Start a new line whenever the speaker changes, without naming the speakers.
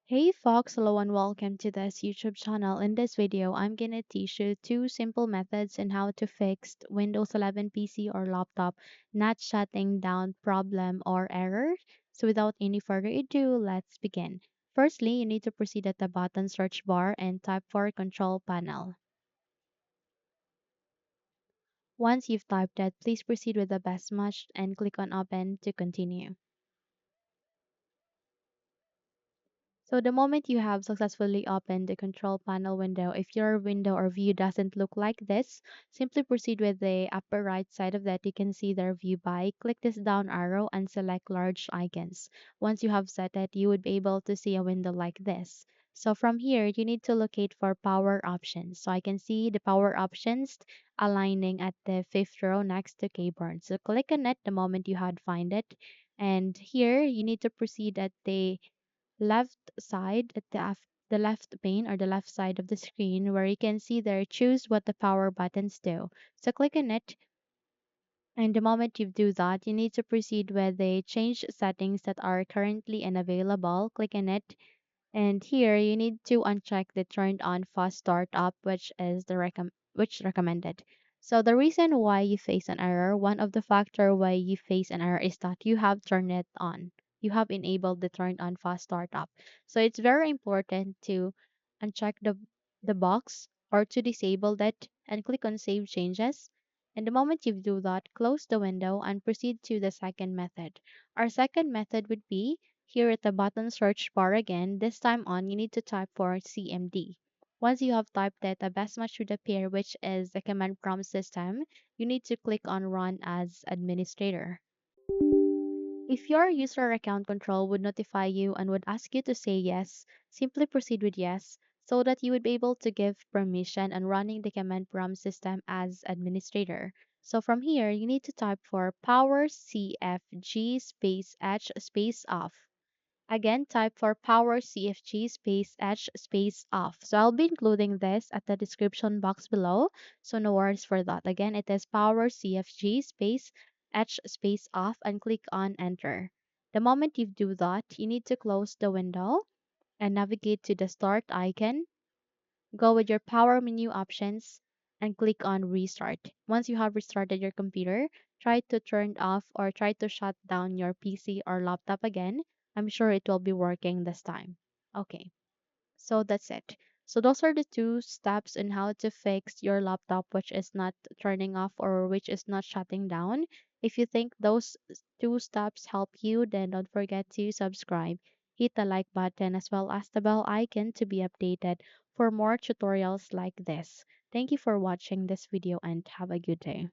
Hey folks, hello and welcome to this YouTube channel. In this video, I'm gonna teach you two simple methods on how to fix Windows 11 PC or laptop not shutting down problem or error. So without any further ado, let's begin. Firstly, you need to proceed at the bottom search bar and type for control panel. Once you've typed that, please proceed with the best match and click on open to continue. So the moment you have successfully opened the control panel window, if your window or view doesn't look like this, simply proceed with the upper right side of that. You can see their view by. Click this down arrow and select large icons. Once you have set it, you would be able to see a window like this. So from here, you need to locate for power options. So I can see the power options aligning at the fifth row next to keyboard. So click on it the moment you had find it. And here you need to proceed at the left side at the left pane or the left side of the screen where you can see there choose what the power buttons do. So click on it, and the moment you do that, you need to proceed with the change settings that are currently unavailable. Click on it, and here you need to uncheck the turned on fast startup, which is the recommended. So the reason why you face an error, one of the factor why you face an error is that you have turned it on. You have enabled the turned on fast startup. So it's very important to uncheck the box or to disable that and click on save changes. And the moment you do that, close the window and proceed to the second method. Our second method would be here at the bottom search bar again. This time on, you need to type for CMD. Once you have typed it, a best match should appear, which is the command prompt system. You need to click on Run as Administrator. If your user account control would notify you and would ask you to say yes, simply proceed with yes so that you would be able to give permission on running the command prompt system as administrator. So from here, you need to type for powercfg space h space off. Again, type for power CFG space H space off. So I'll be including this at the description box below. So no worries for that. Again, it is power CFG space H space off and click on enter. The moment you do that, you need to close the window and navigate to the start icon. Go with your power menu options and click on restart. Once you have restarted your computer, try to turn off or try to shut down your PC or laptop again. I'm sure it will be working this time. Okay, so that's it. So those are the two steps on how to fix your laptop which is not turning off or which is not shutting down. If you think those two steps help you, then don't forget to subscribe. Hit the like button as well as the bell icon to be updated for more tutorials like this. Thank you for watching this video and have a good day.